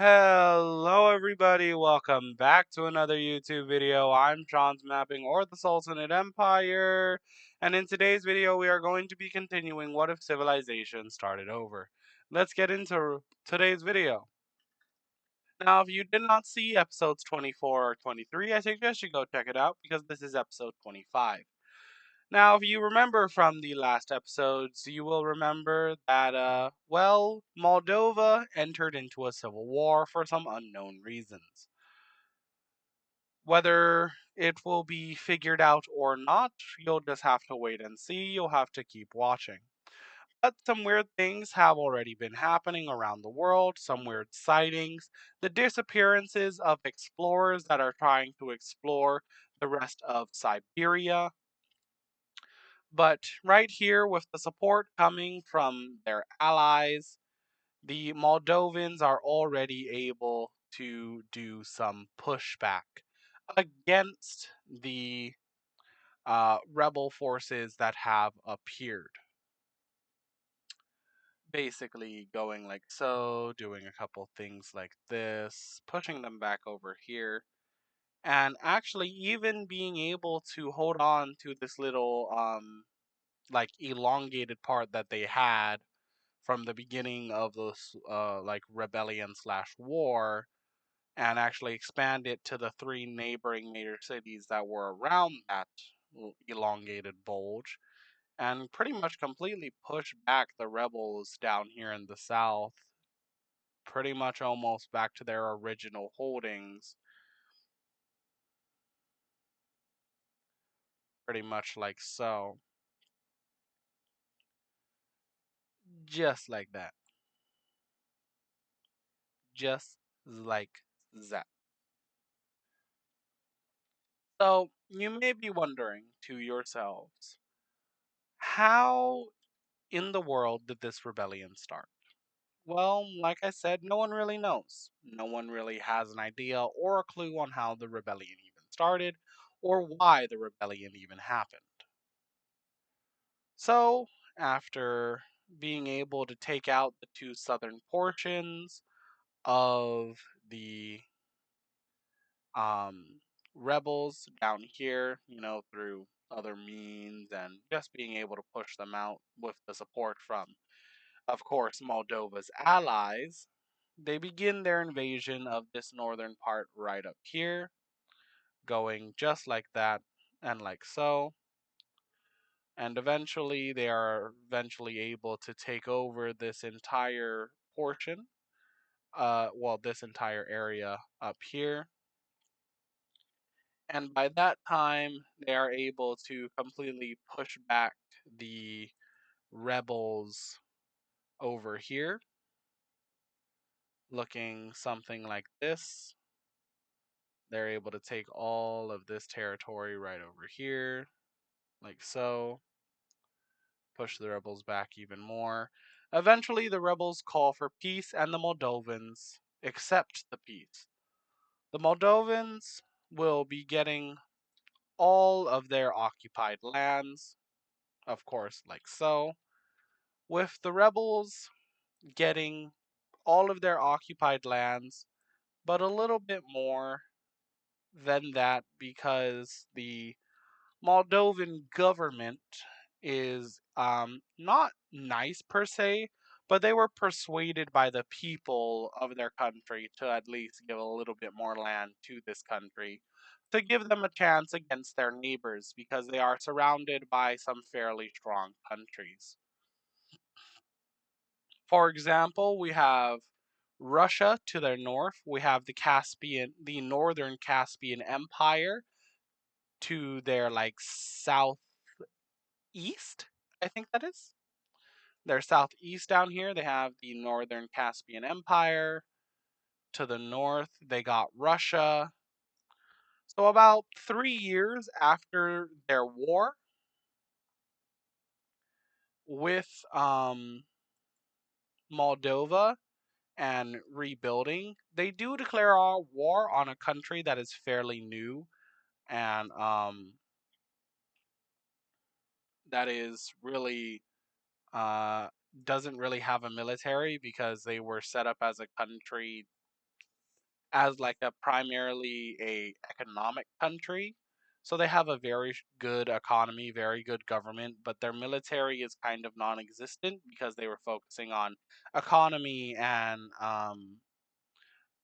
Hello everybody, welcome back to another YouTube video. I'm Sean's Mapping or the Sultanate Empire, and in today's video we are going to be continuing What If Civilization Started Over. Let's get into today's video. Now, if you did not see episodes 24 or 23, I suggest you go check it out because this is episode 25. Now, if you remember from the last episodes, you will remember that, Moldova entered into a civil war for some unknown reasons. Whether it will be figured out or not, you'll just have to wait and see. You'll have to keep watching. But some weird things have already been happening around the world, some weird sightings, the disappearances of explorers that are trying to explore the rest of Siberia. But right here, with the support coming from their allies, the Moldovans are already able to do some pushback against the rebel forces that have appeared. Basically, going like so, doing a couple things like this, pushing them back over here, and actually even being able to hold on to this little like elongated part that they had from the beginning of this like rebellion slash war, and actually expand it to the three neighboring major cities that were around that elongated bulge, and pretty much completely push back the rebels down here in the south, pretty much almost back to their original holdings, pretty much like so, just like that, just like that. So you may be wondering to yourselves, how in the world did this rebellion start? Well, like I said, no one really knows. No one really has an idea or a clue on how the rebellion even started or why the rebellion even happened. So, after being able to take out the two southern portions of the um, rebels down here, through other means and just being able to push them out with the support from, of course, Moldova's allies, they begin their invasion of this northern part right up here, going just like that and like so. And eventually, they are eventually able to take over this entire portion, this entire area up here. And by that time, they are able to completely push back the rebels over here, looking something like this. They're able to take all of this territory right over here, like so, push the rebels back even more. Eventually, the rebels call for peace, and the Moldovans accept the peace. The Moldovans will be getting all of their occupied lands, of course, like so, with the rebels getting all of their occupied lands, but a little bit more than that because the Moldovan government is not nice per se, but they were persuaded by the people of their country to at least give a little bit more land to this country to give them a chance against their neighbors because they are surrounded by some fairly strong countries. For example, we have Russia to their north, we have the northern Caspian Empire to their like southeast, I think that is. They're southeast down here. They have the northern Caspian Empire. To the north, they got Russia. So, about 3 years after their war with Moldova and rebuilding, they do declare a war on a country that is fairly new and that is really uh, doesn't really have a military because they were set up as a country as like a primarily a economic country. So they have a very good economy, very good government, but their military is kind of non-existent because they were focusing on economy and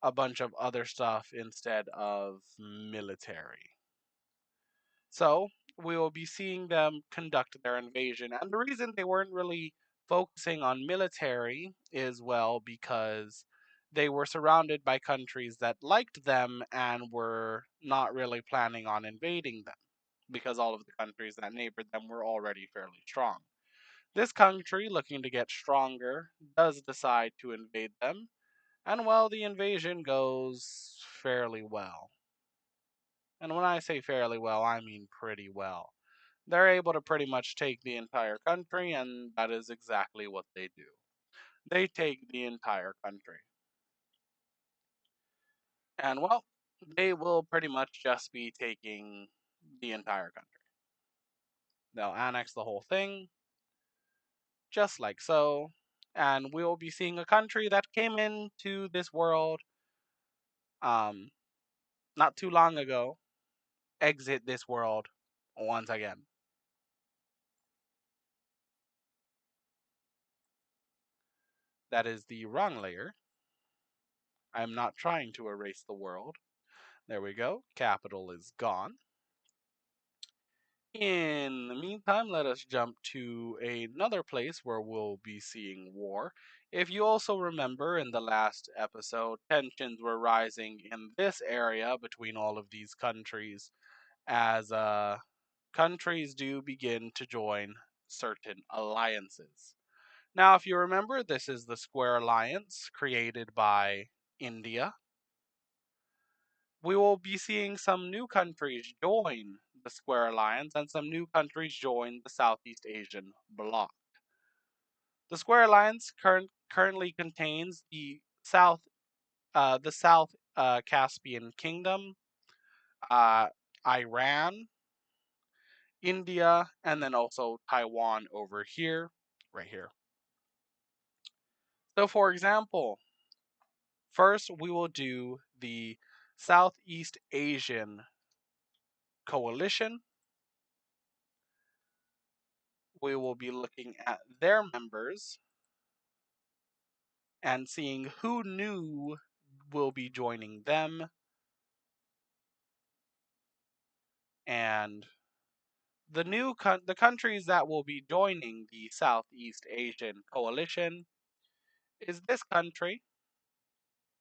a bunch of other stuff instead of military. So we will be seeing them conduct their invasion. And the reason they weren't really focusing on military is, well, because they were surrounded by countries that liked them and were not really planning on invading them because all of the countries that neighbored them were already fairly strong. This country, looking to get stronger, does decide to invade them, and well, the invasion goes fairly well. And when I say fairly well, I mean pretty well. They're able to pretty much take the entire country, and that is exactly what they do. They take the entire country. And well, they will pretty much just be taking the entire country. They'll annex the whole thing, just like so. And we will be seeing a country that came into this world um, not too long ago exit this world once again. That is the wrong layer. I'm not trying to erase the world. There we go. Capital is gone. In the meantime, let us jump to another place where we'll be seeing war. If you also remember in the last episode, tensions were rising in this area between all of these countries as countries do begin to join certain alliances. Now, if you remember, this is the Square Alliance created by India. We will be seeing some new countries join the Square Alliance and some new countries join the Southeast Asian bloc. The Square Alliance currently contains the South Caspian Kingdom, uh, Iran, India, and then also Taiwan over here, right here. So, for example, first we will do the Southeast Asian Coalition. We will be looking at their members and seeing who new will be joining them. And the countries that will be joining the Southeast Asian Coalition is this country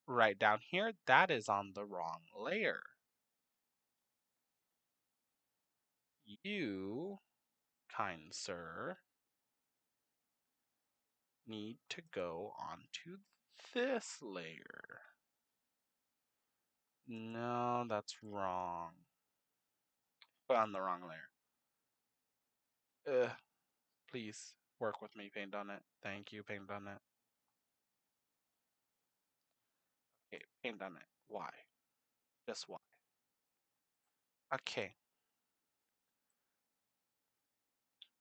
right down here. That is on the wrong layer. You, kind sir, need to go onto this layer. No, that's wrong. Put on the wrong layer. Ugh, please work with me, Paint on It. Thank you, Paint on It. Okay, Paint on It. Why? Just why? Okay.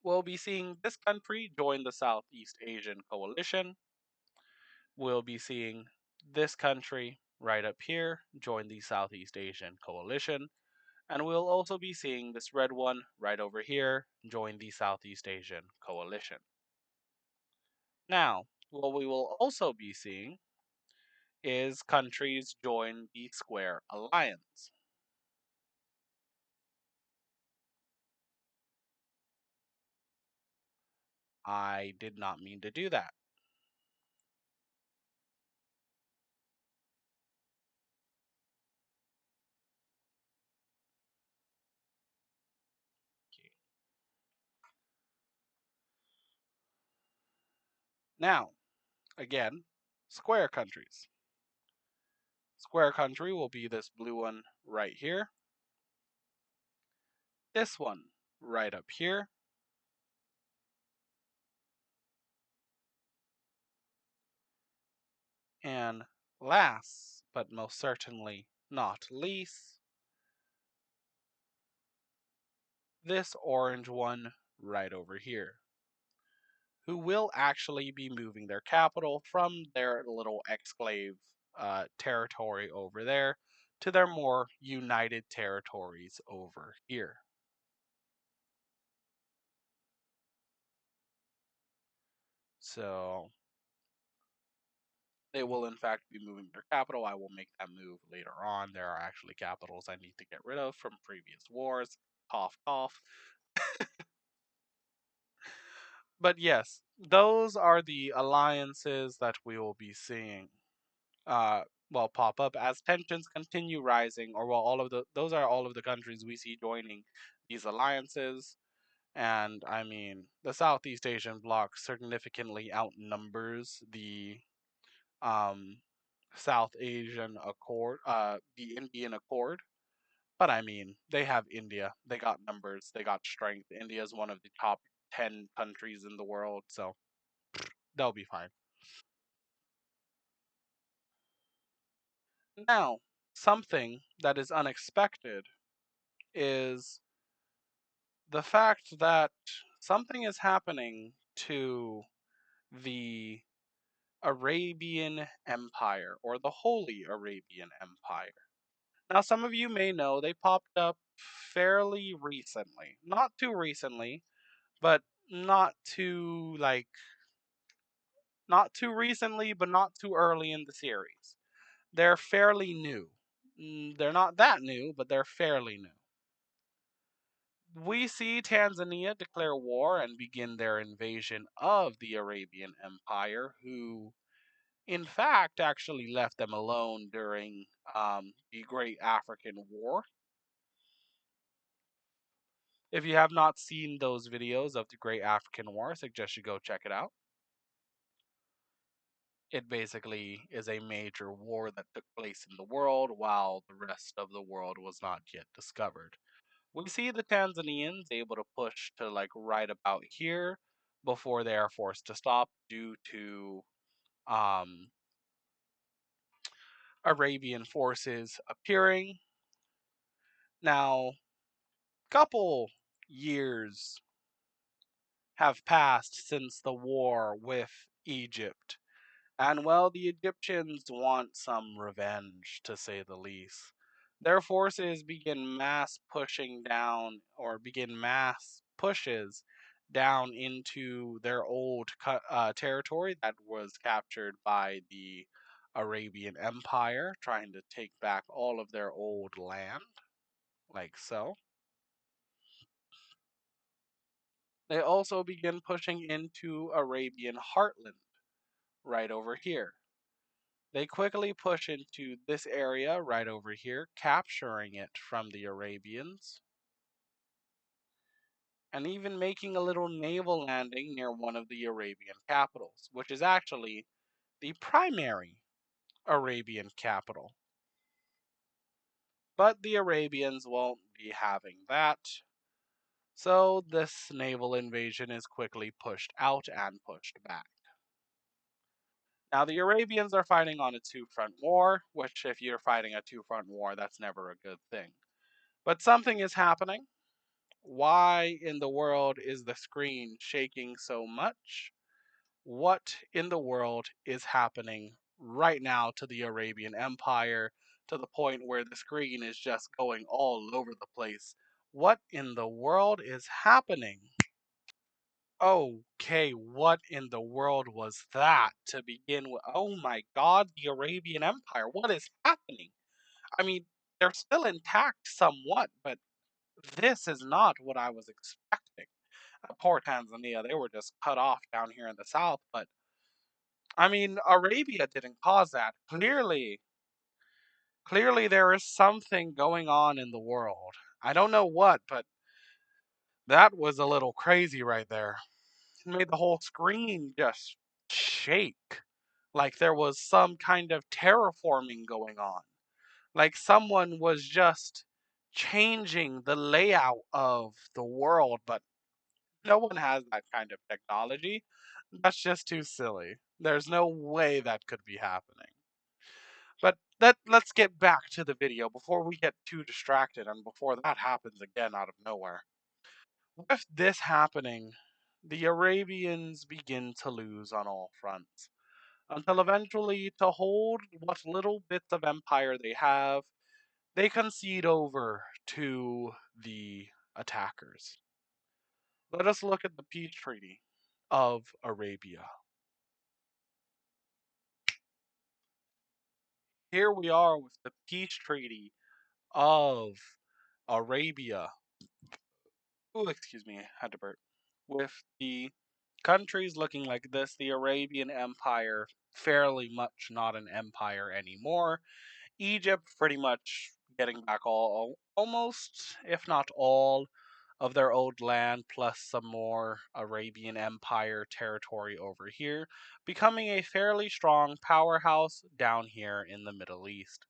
We'll be seeing this country join the Southeast Asian Coalition. We'll be seeing this country right up here join the Southeast Asian Coalition. And we'll also be seeing this red one right over here join the Southeast Asian Coalition. Now, what we will also be seeing is countries join the Square Alliance. I did not mean to do that. Okay. Now, again, Square countries. Square country will be this blue one right here. This one right up here. And last, but most certainly not least, this orange one right over here, who will actually be moving their capital from their little exclave territory over there to their more united territories over here. So they will, in fact, be moving their capital. I will make that move later on. There are actually capitals I need to get rid of from previous wars. Cough, cough. But yes, those are the alliances that we will be seeing uh, pop up as tensions continue rising, or while all of those are all of the countries we see joining these alliances. And I mean, the Southeast Asian bloc significantly outnumbers the um, South Asian Accord, the Indian Accord. But I mean, they have India. They got numbers. They got strength. India is one of the top 10 countries in the world, so they'll be fine. Now, something that is unexpected is the fact that something is happening to the Arabian Empire or the Holy Arabian Empire. Now, some of you may know they popped up fairly recently. Not too recently, but not too, not too recently, but not too early in the series. They're fairly new. They're not that new, but they're fairly new. We see Tanzania declare war and begin their invasion of the Arabian Empire, who, in fact, actually left them alone during the Great African War. If you have not seen those videos of the Great African War, I suggest you go check it out. It basically is a major war that took place in the world while the rest of the world was not yet discovered. We see the Tanzanians able to push to like right about here before they are forced to stop due to um, Arabian forces appearing. Now, couple years have passed since the war with Egypt. And well, the Egyptians want some revenge, to say the least. Their forces begin mass pushes down into their old territory that was captured by the Arabian Empire, trying to take back all of their old land, like so. They also begin pushing into Arabian heartland, right over here. They quickly push into this area right over here, capturing it from the Arabians, and even making a little naval landing near one of the Arabian capitals, which is actually the primary Arabian capital. But the Arabians won't be having that, so this naval invasion is quickly pushed out and pushed back. Now, the Arabians are fighting on a two-front war, which, if you're fighting a two-front war, that's never a good thing. But something is happening. Why in the world is the screen shaking so much? What in the world is happening right now to the Arabian Empire to the point where the screen is just going all over the place? What in the world is happening? Okay, what in the world was that to begin with? Oh my god, the Arabian Empire, what is happening? I mean, they're still intact somewhat, but this is not what I was expecting. Poor Tanzania, they were just cut off down here in the south, but I mean, Arabia didn't cause that. Clearly there is something going on in the world. I don't know what, but that was a little crazy right there. It made the whole screen just shake. Like there was some kind of terraforming going on. Like someone was just changing the layout of the world, but no one has that kind of technology. That's just too silly. There's no way that could be happening. But let's get back to the video before we get too distracted and before that happens again out of nowhere. With this happening, the Arabians begin to lose on all fronts. until eventually, to hold what little bits of empire they have, they concede over to the attackers. Let us look at the peace treaty of Arabia. Here we are with the peace treaty of Arabia. Oh, excuse me, I had to burp. With the countries looking like this, the Arabian Empire fairly much not an empire anymore. Egypt pretty much getting back almost, if not all, of their old land, plus some more Arabian Empire territory over here, becoming a fairly strong powerhouse down here in the Middle East.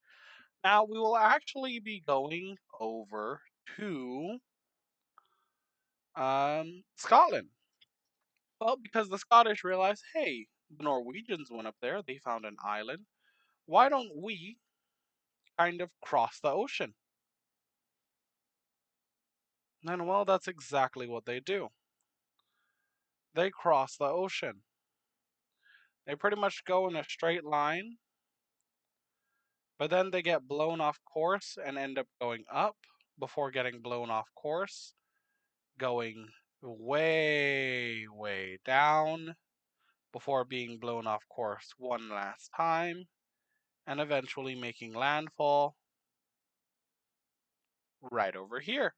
Now, we will actually be going over to Scotland. Well, because the Scottish realized, hey, the Norwegians went up there, they found an island. Why don't we kind of cross the ocean? And well, that's exactly what they do. They cross the ocean. They pretty much go in a straight line, but then they get blown off course and end up going up before getting blown off course, going way, way down before being blown off course one last time, and eventually making landfall right over here.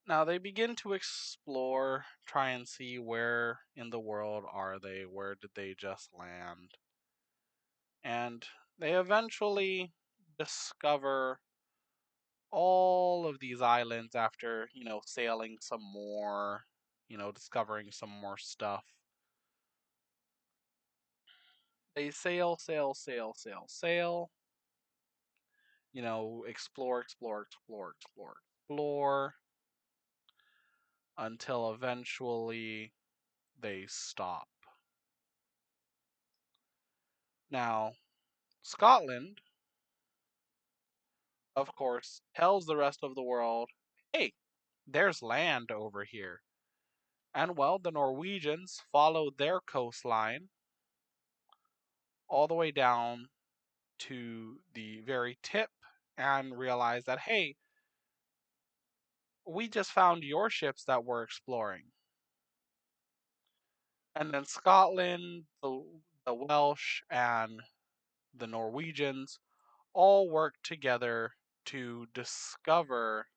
Now they begin to explore, try and see where in the world are they, where did they just land. And they eventually discover all of these islands after, sailing some more, discovering some more stuff. They sail, sail, sail, sail, sail, explore, explore, explore, explore, explore, until eventually they stop. Now, Scotland, of course, tells the rest of the world, hey, there's land over here. And well, the Norwegians followed their coastline all the way down to the very tip and realized that, hey, we just found your ships that we're exploring. And then Scotland, the Welsh, and the Norwegians all worked together to discover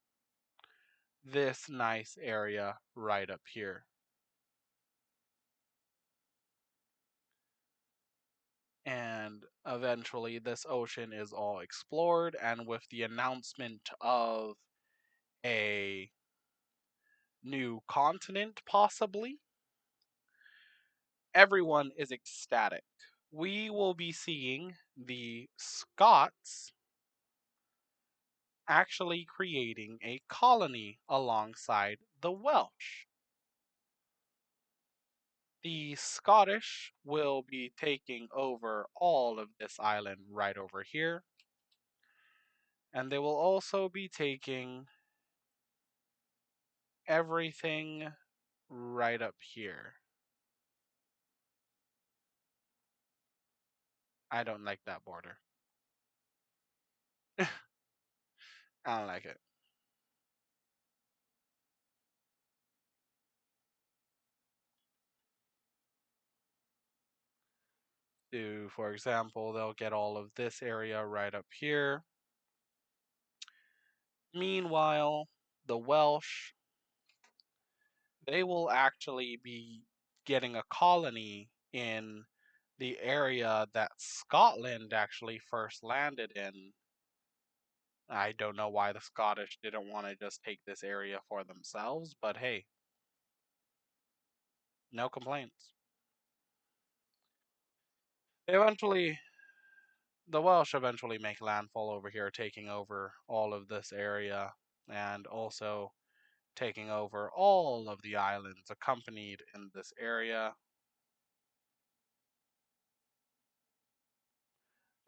this nice area right up here. And eventually, this ocean is all explored, and with the announcement of a new continent, possibly, everyone is ecstatic. We will be seeing the Scots actually creating a colony alongside the Welsh. The Scottish will be taking over all of this island right over here, and they will also be taking everything right up here. I don't like that border. I don't like it. So, for example, they'll get all of this area right up here. Meanwhile, the Welsh, they will actually be getting a colony in the area that Scotland actually first landed in. I don't know why the Scottish didn't want to just take this area for themselves, but hey, no complaints. Eventually, the Welsh eventually make landfall over here, taking over all of this area and also taking over all of the islands accompanied in this area,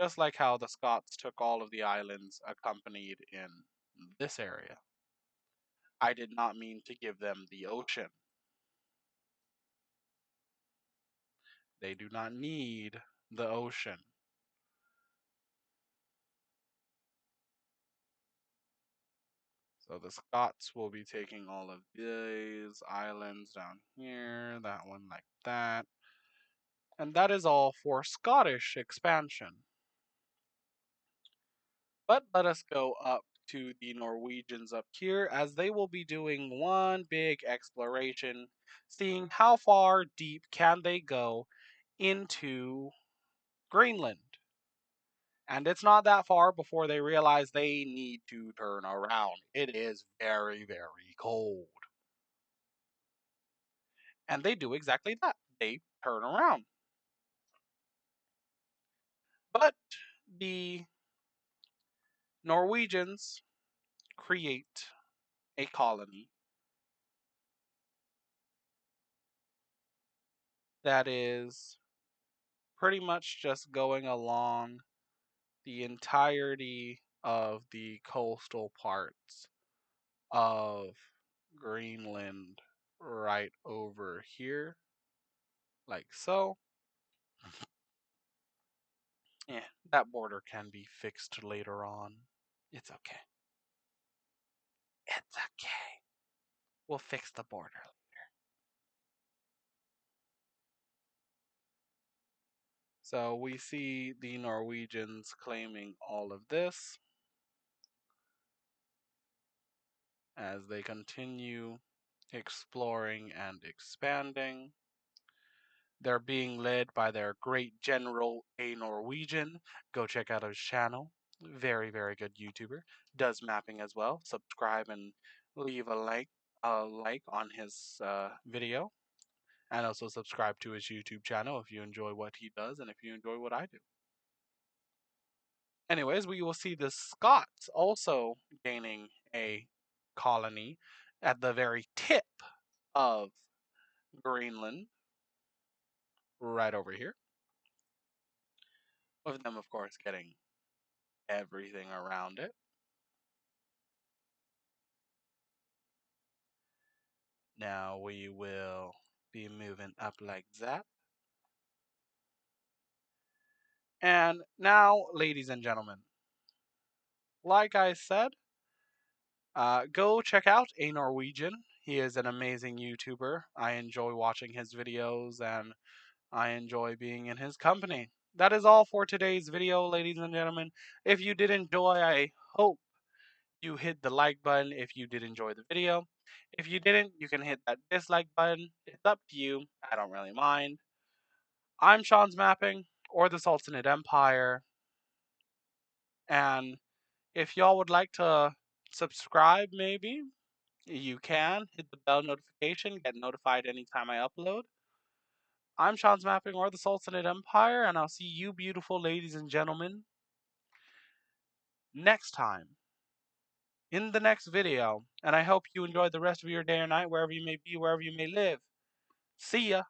just like how the Scots took all of the islands accompanied in this area. I did not mean to give them the ocean. They do not need the ocean. So the Scots will be taking all of these islands down here, that one like that. And that is all for Scottish expansion. But let us go up to the Norwegians up here, as they will be doing one big exploration, seeing how far deep can they go into Greenland. And it's not that far before they realize they need to turn around. It is very, very cold. And they do exactly that. They turn around. But the Norwegians create a colony that is pretty much just going along the entirety of the coastal parts of Greenland right over here, like so. Yeah, that border can be fixed later on. It's okay. It's okay. We'll fix the border. So we see the Norwegians claiming all of this as they continue exploring and expanding. They're being led by their great general, a Norwegian. Go check out his channel. Very, very good YouTuber. Does mapping as well. Subscribe and leave a like on his video. And also subscribe to his YouTube channel if you enjoy what he does and if you enjoy what I do. Anyways, we will see the Scots also gaining a colony at the very tip of Greenland, right over here. With them, of course, getting everything around it. Now we will be moving up like that. And now, ladies and gentlemen, like I said, go check out a Norwegian. He is an amazing YouTuber. I enjoy watching his videos and I enjoy being in his company. That is all for today's video, ladies and gentlemen. If you did enjoy, I hope you hit the like button if you did enjoy the video. If you didn't, you can hit that dislike button. It's up to you. I don't really mind. I'm Sean's Mapping, or the Sultanate Empire. And if y'all would like to subscribe, maybe, you can. Hit the bell notification, get notified anytime I upload. I'm Sean's Mapping, or the Sultanate Empire, and I'll see you beautiful ladies and gentlemen next time in the next video. And I hope you enjoy the rest of your day or night, wherever you may be, wherever you may live. See ya!